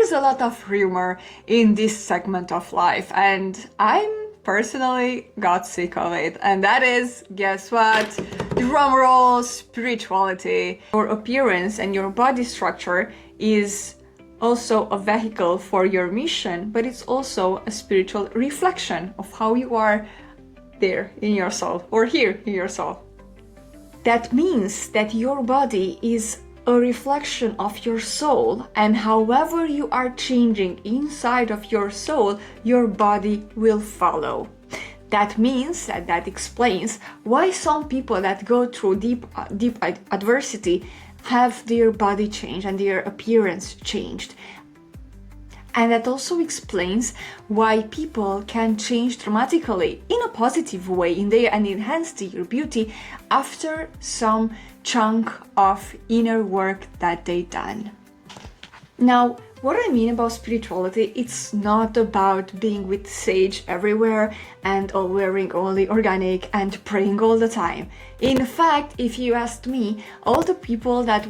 is a lot of humor in this segment of life, and I'm personally got sick of it. And that is, guess what? Drum roll, spirituality. Your appearance and your body structure is also a vehicle for your mission, but it's also a spiritual reflection of how you are there in your soul, or here in your soul. That means that your body is a reflection of your soul, and however you are changing inside of your soul, your body will follow. That means that explains why some people that go through deep adversity have their body changed and their appearance changed. And that also explains why people can change dramatically in a positive way and enhance their beauty after some chunk of inner work that they done. Now, what I mean about spirituality, it's not about being with sage everywhere and all wearing only organic and praying all the time. In fact, if you asked me, all the people that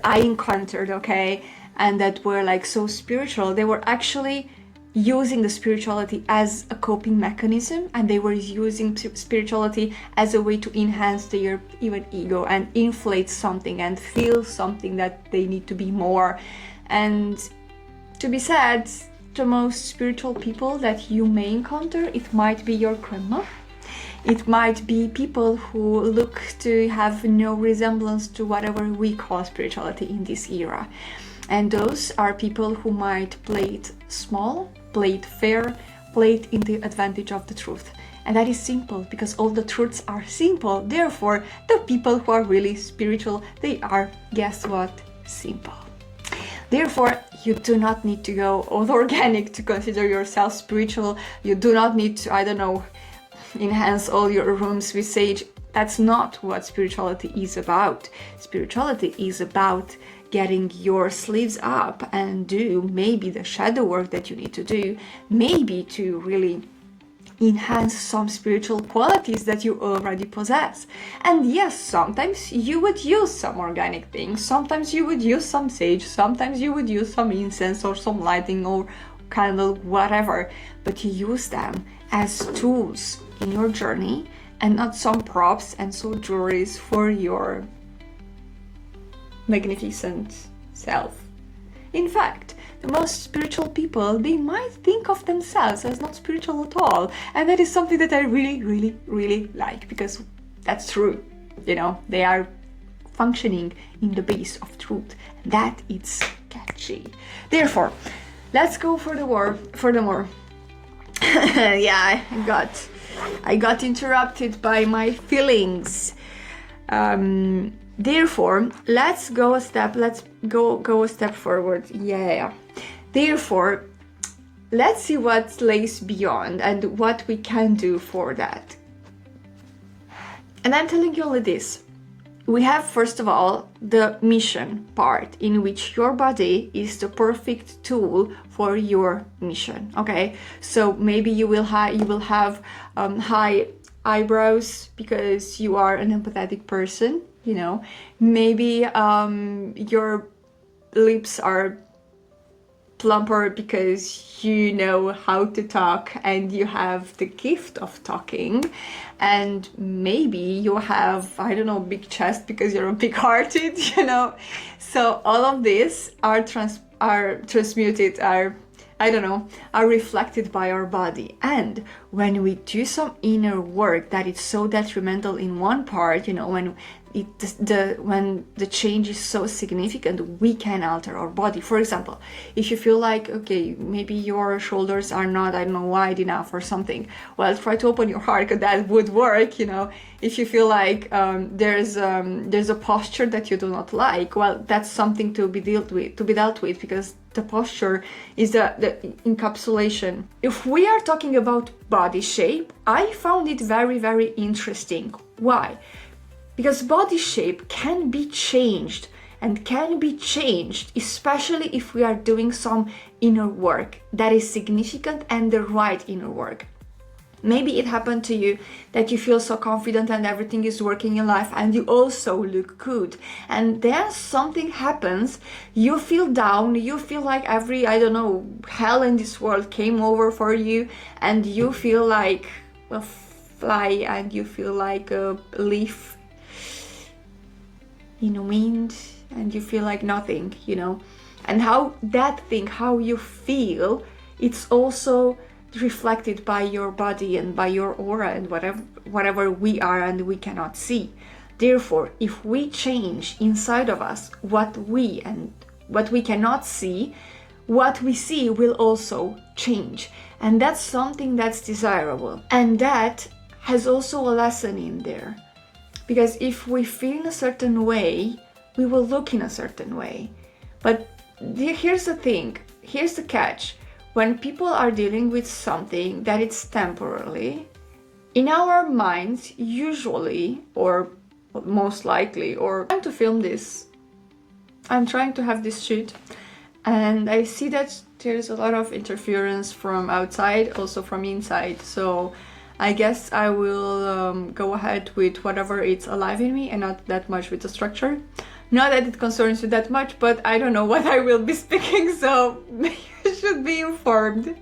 I encountered, okay, and that were like so spiritual, they were actually using the spirituality as a coping mechanism, and they were using spirituality as a way to enhance their even ego and inflate something and feel something that they need to be more. And to be said, the most spiritual people that you may encounter, it might be your grandma. It might be people who look to have no resemblance to whatever we call spirituality in this era. And those are people who might play it small, play it fair, play it in the advantage of the truth. And that is simple, because all the truths are simple. Therefore, the people who are really spiritual, they are, guess what, simple. Therefore, you do not need to go all organic to consider yourself spiritual. You do not need to, enhance all your rooms with sage. That's not what spirituality is about. Spirituality is about getting your sleeves up and do maybe the shadow work that you need to do, maybe to really enhance some spiritual qualities that you already possess. And yes, sometimes you would use some organic things, sometimes you would use some sage, sometimes you would use some incense or some lighting or candle, whatever, but you use them as tools in your journey and not some props and some jewelries for your magnificent self. In fact, the most spiritual people, they might think of themselves as not spiritual at all. And that is something that I really, really, really like, because that's true. They are functioning in the base of truth. That is catchy. Therefore, let's go for the more. Yeah, I got interrupted by my feelings. Therefore, let's go a step forward. Yeah. Therefore, let's see what lays beyond and what we can do for that. And I'm telling you only this. We have, first of all, the mission part, in which your body is the perfect tool for your mission. Okay, so maybe you will have high eyebrows because you are an empathetic person. Maybe your lips are plumper because you know how to talk and you have the gift of talking. And maybe you have, big chest because you're big-hearted, So all of these are transmuted, are reflected by our body. And when we do some inner work that is so detrimental in one part, when the change is so significant, we can alter our body. For example, if you feel like, okay, maybe your shoulders are not, wide enough or something, well, try to open your heart, because that would work. If you feel like there's a posture that you do not like, well, that's something to be dealt with, because the posture is the encapsulation. If we are talking about body shape, I found it very, very interesting. Why? Because body shape can be changed, especially if we are doing some inner work that is significant and the right inner work. Maybe it happened to you that you feel so confident and everything is working in life and you also look good. And then something happens, you feel down, you feel like every, I don't know, hell in this world came over for you, and you feel like a fly and you feel like a leaf in a wind, and you feel like nothing, you know. And how that thing, how you feel, it's also reflected by your body and by your aura and whatever we are and we cannot see. Therefore, if we change inside of us what we cannot see, what we see will also change. And that's something that's desirable. And that has also a lesson in there. Because if we feel in a certain way, we will look in a certain way. But here's the thing, here's the catch. When people are dealing with something that it's temporarily, in our minds, usually, or most likely, or I'm trying to film this, I'm trying to have this shoot, and I see that there's a lot of interference from outside, also from inside, so I guess I will go ahead with whatever it's alive in me and not that much with the structure. Not that it concerns you that much, but I don't know what I will be speaking, so you should be informed.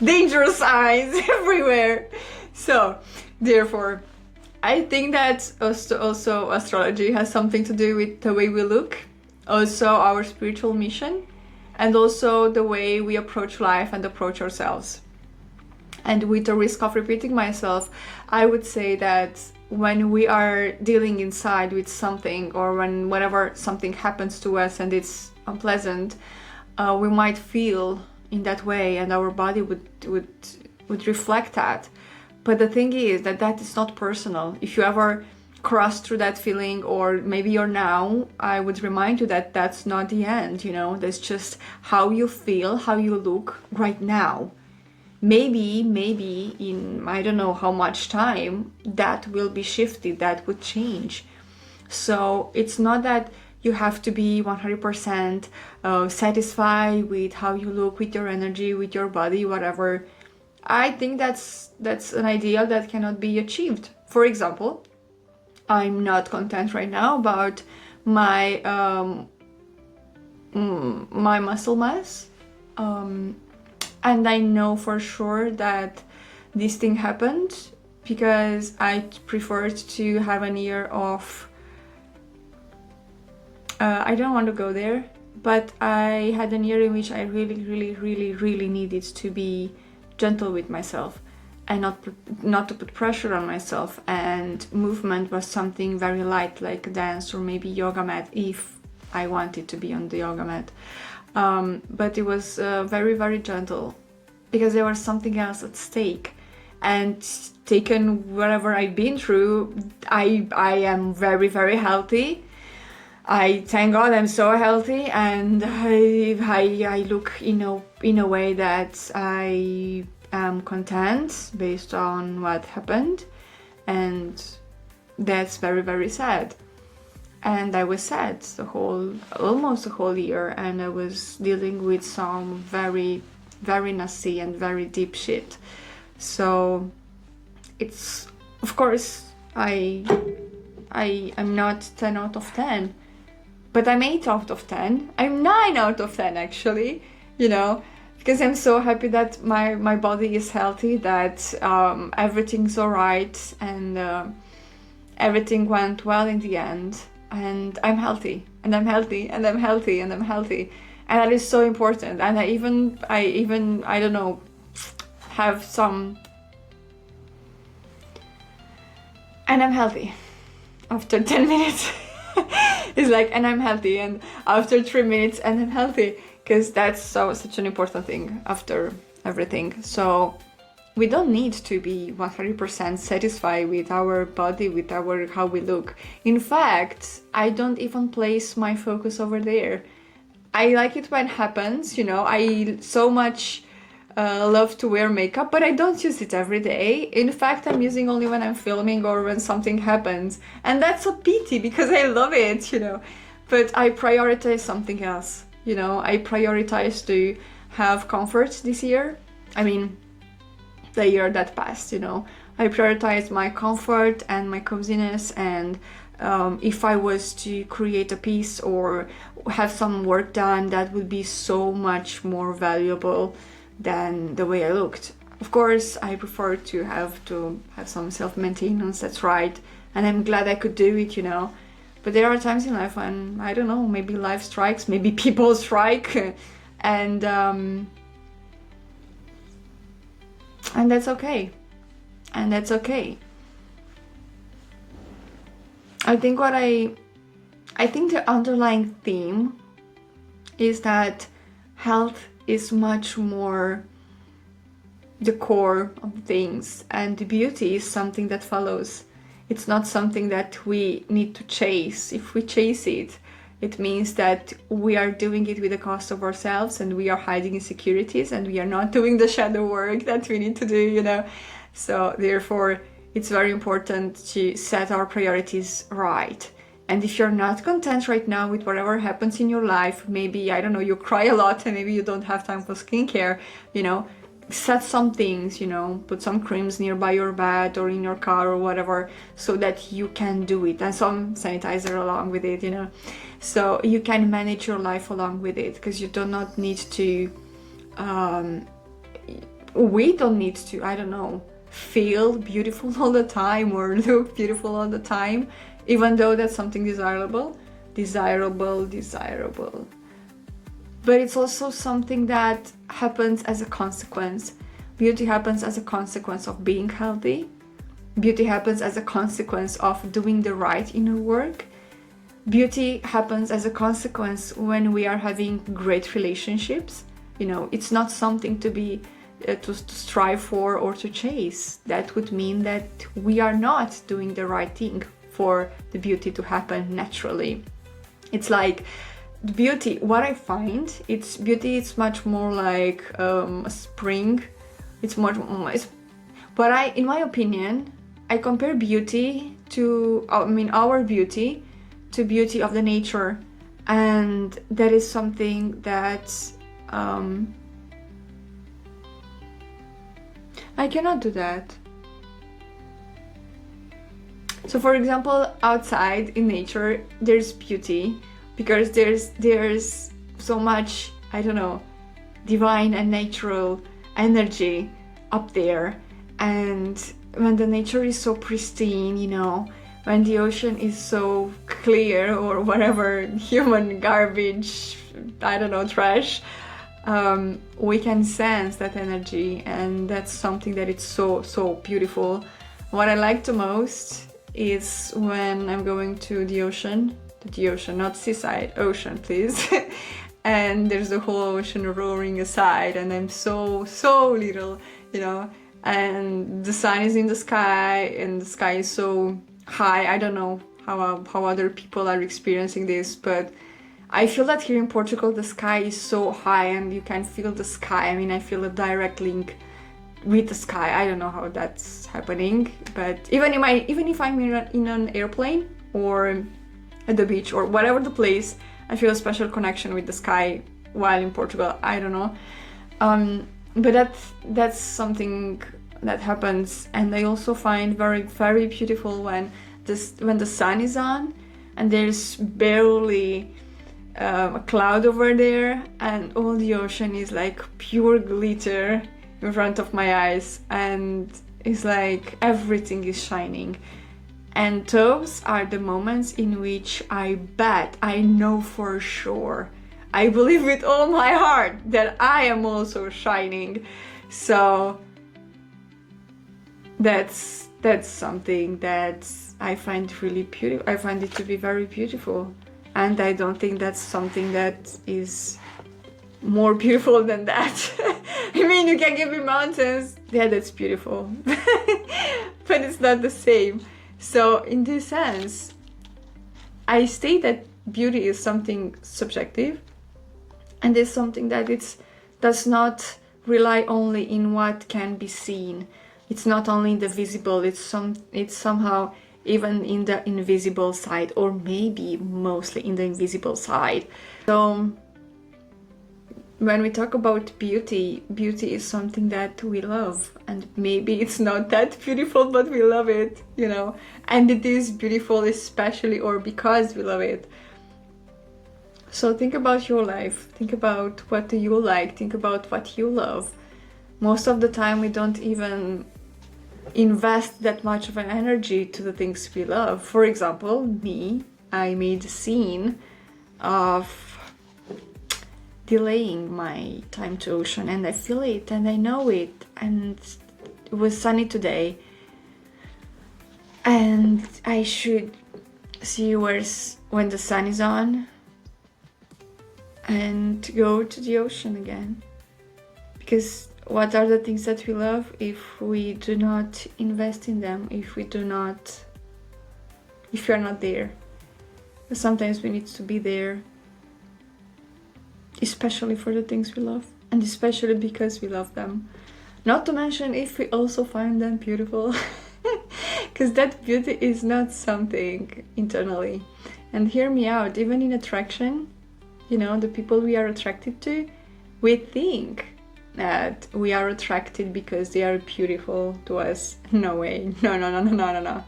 Dangerous signs everywhere. So, therefore, I think that also astrology has something to do with the way we look, also our spiritual mission, and also the way we approach life and approach ourselves. And with the risk of repeating myself, I would say that when we are dealing inside with something, or whenever something happens to us and it's unpleasant, we might feel in that way, and our body would reflect that. But the thing is that is not personal. If you ever cross through that feeling, or maybe you're now, I would remind you that that's not the end, you know, that's just how you feel, how you look right now. Maybe in I don't know how much time that will be shifted, that would change. So it's not that you have to be 100% satisfied with how you look, with your energy, with your body, whatever. I think that's an ideal that cannot be achieved. For example, I'm not content right now about my my muscle mass. And I know for sure that this thing happened because I preferred to have an year of, I don't want to go there, but I had an year in which I really needed to be gentle with myself and not to put pressure on myself. And movement was something very light, like dance or maybe yoga mat, if I wanted to be on the yoga mat. But it was very gentle, because there was something else at stake. And taken whatever I've been through, I am very healthy. I thank God I'm so healthy, and I look in a way that I am content based on what happened, and that's very sad. And I was sad almost the whole year, and I was dealing with some very nasty and very deep shit. So it's, of course, I'm not 10 out of 10, but I'm 8 out of 10. I'm 9 out of 10 actually, you know, because I'm so happy that my body is healthy, that everything's alright, and everything went well in the end. And I'm healthy, and I'm healthy, and I'm healthy, and I'm healthy. And that is so important. And I even, I don't know, have some... And I'm healthy. After 10 minutes. It's like, and I'm healthy. And after 3 minutes, and I'm healthy. Because that's such an important thing after everything. So we don't need to be 100% satisfied with our body, with how we look. In fact, I don't even place my focus over there. I like it when it happens, you know. I so much love to wear makeup, but I don't use it every day. In fact, I'm using only when I'm filming or when something happens. And that's a pity, because I love it, you know. But I prioritize something else, you know. I prioritize to have comfort this year. I mean, the year that passed, you know. I prioritized my comfort and my coziness, and if I was to create a piece or have some work done, that would be so much more valuable than the way I looked. Of course, I prefer to have some self-maintenance, that's right, and I'm glad I could do it, you know. But there are times in life when, I don't know, maybe life strikes, maybe people strike, and that's okay. And that's okay. I think the underlying theme is that health is much more the core of things, and the beauty is something that follows. It's not something that we need to chase. If we chase it, it means that we are doing it with the cost of ourselves, and we are hiding insecurities, and we are not doing the shadow work that we need to do, you know. So therefore, it's very important to set our priorities right. And if you're not content right now with whatever happens in your life, maybe, I don't know, you cry a lot and maybe you don't have time for skincare, you know, set some things, you know, put some creams nearby your bed or in your car or whatever, so that you can do it, and some sanitizer along with it, you know, so you can manage your life along with it, because you do not need to, we don't need to, I don't know, feel beautiful all the time or look beautiful all the time, even though that's something desirable. But it's also something that happens as a consequence. Beauty happens as a consequence of being healthy. Beauty happens as a consequence of doing the right inner work. Beauty happens as a consequence when we are having great relationships. You know, it's not something to be to strive for or to chase. That would mean that we are not doing the right thing for the beauty to happen naturally. It's like beauty, what I find, it's much more like a spring. It's much more, but in my opinion, I compare beauty to, our beauty to beauty of the nature, and that is something that I cannot do that. So for example, outside in nature, there's beauty because there's so much, I don't know, divine and natural energy up there. And when the nature is so pristine, you know, when the ocean is so clear, or whatever human garbage, I don't know, trash, we can sense that energy, and that's something that it's so beautiful. What I like the most is when I'm going to the ocean, not seaside, ocean please, and there's the whole ocean roaring aside, and I'm so little, you know, and the sun is in the sky, and the sky is so high. I don't know how other people are experiencing this, but I feel that here in Portugal the sky is so high and you can feel the sky. I mean, I feel a direct link with the sky. I don't know how that's happening, but even if I'm in an airplane or at the beach or whatever the place, I feel a special connection with the sky while in Portugal. I don't know, but that's something that happens. And I also find very beautiful when the sun is on and there's barely a cloud over there, and all the ocean is like pure glitter in front of my eyes, and it's like everything is shining. And those are the moments in which I know for sure, I believe with all my heart that I am also shining. So that's something that I find really beautiful. I find it to be very beautiful, and I don't think that's something that is more beautiful than that. I mean, you can give me mountains, yeah, that's beautiful, but it's not the same. So in this sense, I state that beauty is something subjective, and it's something that does not rely only in what can be seen. It's not only in the visible, it's somehow even in the invisible side, or maybe mostly in the invisible side. So when we talk about beauty, beauty is something that we love, and maybe it's not that beautiful, but we love it, you know, and it is beautiful especially or because we love it. So think about your life, think about what do you like, think about what you love. Most of the time we don't even invest that much of an energy to the things we love. For example, me, I made a scene of delaying my time to ocean, and I feel it and I know it, and it was sunny today, and I should see when the sun is on and go to the ocean again. Because what are the things that we love if we do not invest in them, if we are not there? Sometimes we need to be there, especially for the things we love, and especially because we love them. Not to mention if we also find them beautiful, because that beauty is not something internally. And hear me out, even in attraction, you know, the people we are attracted to, we think that we are attracted because they are beautiful to us. No way, no.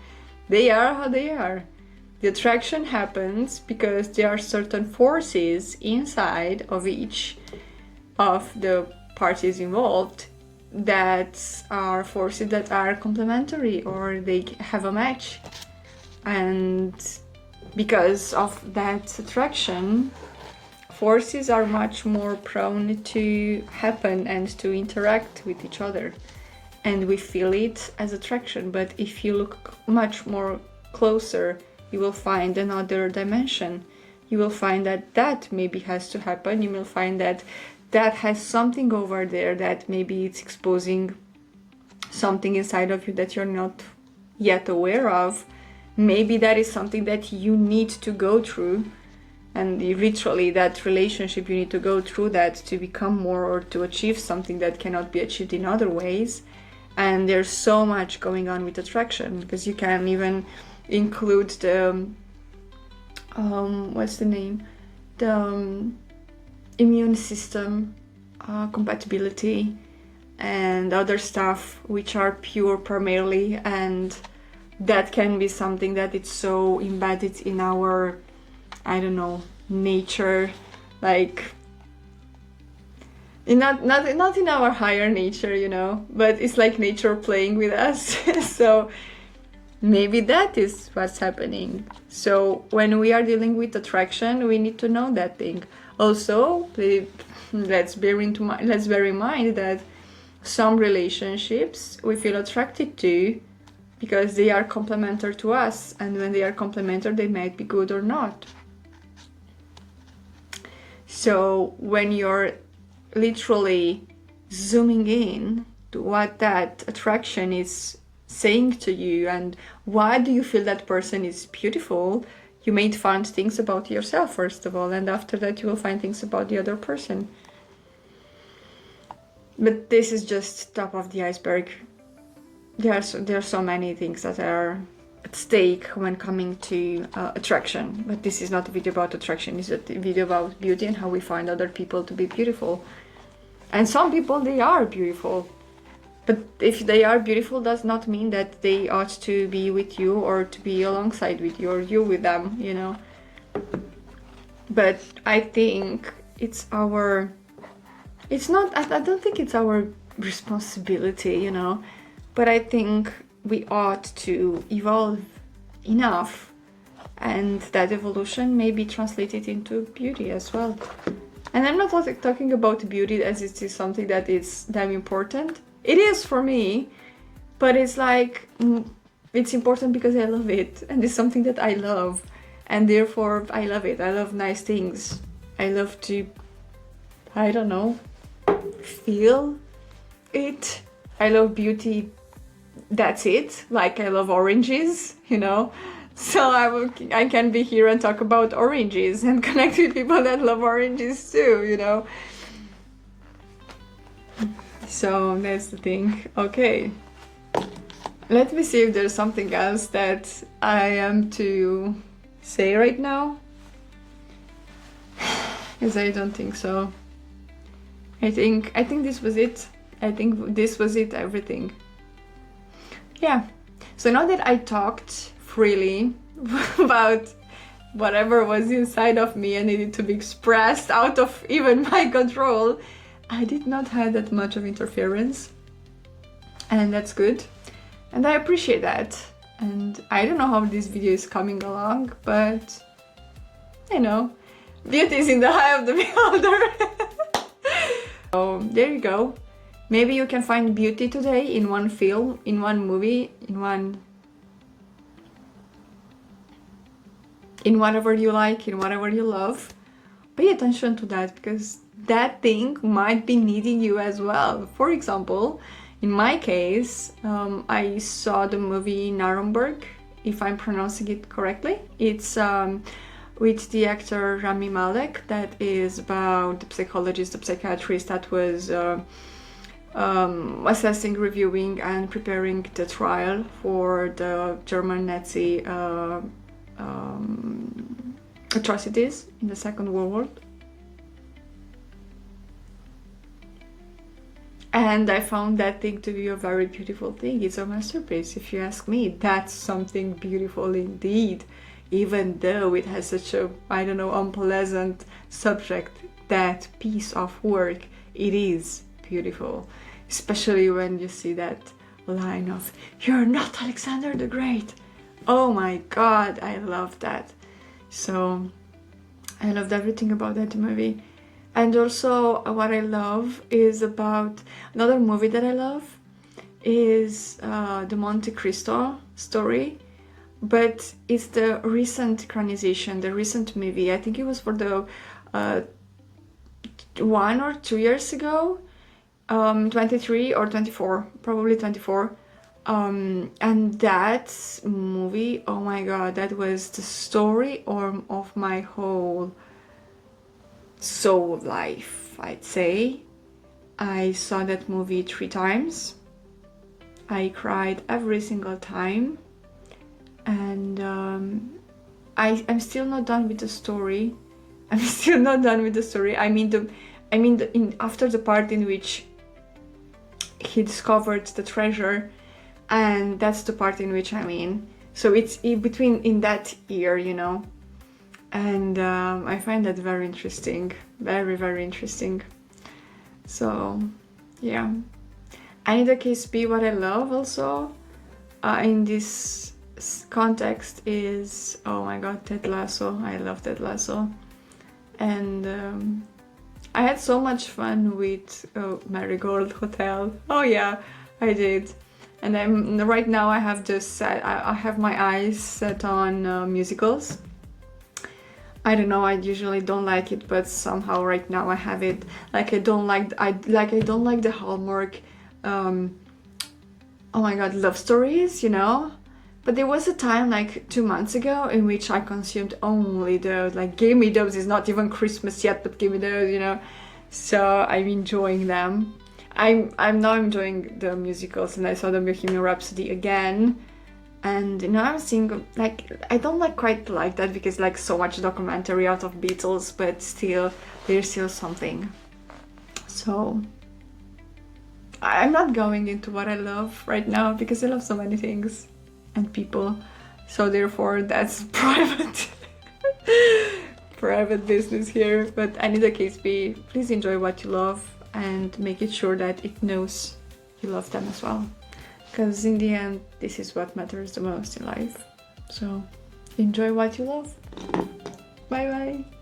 They are how they are. The attraction happens because there are certain forces inside of each of the parties involved that are forces that are complementary, or they have a match. And because of that attraction, forces are much more prone to happen and to interact with each other. And we feel it as attraction, but if you look much more closer, you will find another dimension. You will find that maybe has to happen. You will find that has something over there, that maybe it's exposing something inside of you that you're not yet aware of. Maybe that is something that you need to go through, and literally that relationship, you need to go through that to become more, or to achieve something that cannot be achieved in other ways. And there's so much going on with attraction, because you can even include the immune system compatibility and other stuff which are pure primarily, and that can be something that it's so embedded in our, I don't know, nature, like not in our higher nature, you know, but it's like nature playing with us. So maybe that is what's happening. So when we are dealing with attraction, we need to know that thing. Also, let's bear in mind that some relationships we feel attracted to because they are complementary to us, and when they are complementary, they might be good or not. So when you're literally zooming in to what that attraction is saying to you and why do you feel that person is beautiful, you may find things about yourself first of all, and after that you will find things about the other person. But this is just top of the iceberg. There are so many things that are at stake when coming to attraction, but this is not a video about attraction. It's a video about beauty and how we find other people to be beautiful. And some people, they are beautiful, but if they are beautiful does not mean that they ought to be with you or to be alongside with you or you with them, you know. But I think I don't think it's our responsibility, you know, but I think we ought to evolve enough, and that evolution may be translated into beauty as well. And I'm not talking about beauty as it is something that is damn important. It is for me, but it's like, it's important because I love it, and it's something that I love, and therefore I love it. I love nice things. I love to, I don't know, feel it. I love beauty. That's it. Like I love oranges, you know. So I can be here and talk about oranges and connect with people that love oranges too, you know. So that's the thing. Okay. Let me see if there's something else that I am to say right now. Because I don't think so. I think this was it. I think this was it, everything. Yeah. So now that I talked freely about whatever was inside of me and needed to be expressed out of even my control, I did not have that much of interference. And that's good. And I appreciate that. And I don't know how this video is coming along, but you know, beauty is in the eye of the beholder. So there you go. Maybe you can find beauty today in one film, in one movie, in whatever you like, in whatever you love. Pay attention to that, because that thing might be needing you as well. For example, in my case, I saw the movie Nuremberg, if I'm pronouncing it correctly. It's with the actor Rami Malek, that is about the psychologist, the psychiatrist that was assessing, reviewing and preparing the trial for the German Nazi atrocities in the Second World War. And I found that thing to be a very beautiful thing. It's a masterpiece, if you ask me. That's something beautiful indeed. Even though it has such a, I don't know, unpleasant subject, that piece of work, it is beautiful. Especially when you see that line of, "You're not Alexander the Great." Oh my God, I love that. So I loved everything about that movie. And also what I love is about another movie that I love is the Monte Cristo story, but it's the recent equranization, the recent movie. I think it was for the 1 or 2 years ago, 23 or 24, probably 24. And that movie, oh my God, that was the story of my whole soul life, I'd say. I saw that movie 3 times. I cried every single time, and I'm still not done with the story. I'm still not done with the story. After the part in which he discovered the treasure, and that's the part in which I'm in. So it's in that year, you know. And I find that very interesting, very, very interesting. So, yeah. And in the case B, what I love also in this context is, oh my God, Ted Lasso. I love Ted Lasso. And I had so much fun with Marigold Hotel. Oh yeah, I did. And right now I have I have my eyes set on musicals. I don't know, I usually don't like it, but somehow right now I have it. Like I don't like the Hallmark, oh my God, love stories, you know? But there was a time like 2 months ago in which I consumed only those, like give me those, it's not even Christmas yet, but give me those, you know? So I'm enjoying them. I'm now enjoying the musicals, and I saw the Bohemian Rhapsody again. And you know, I'm seeing, like, I don't quite like that because like so much documentary out of Beatles, but still, there's still something. So I'm not going into what I love right now because I love so many things and people. So therefore, that's private private business here. But in the case B, please enjoy what you love and make it sure that it knows you love them as well. Because in the end, this is what matters the most in life. So enjoy what you love. Bye bye.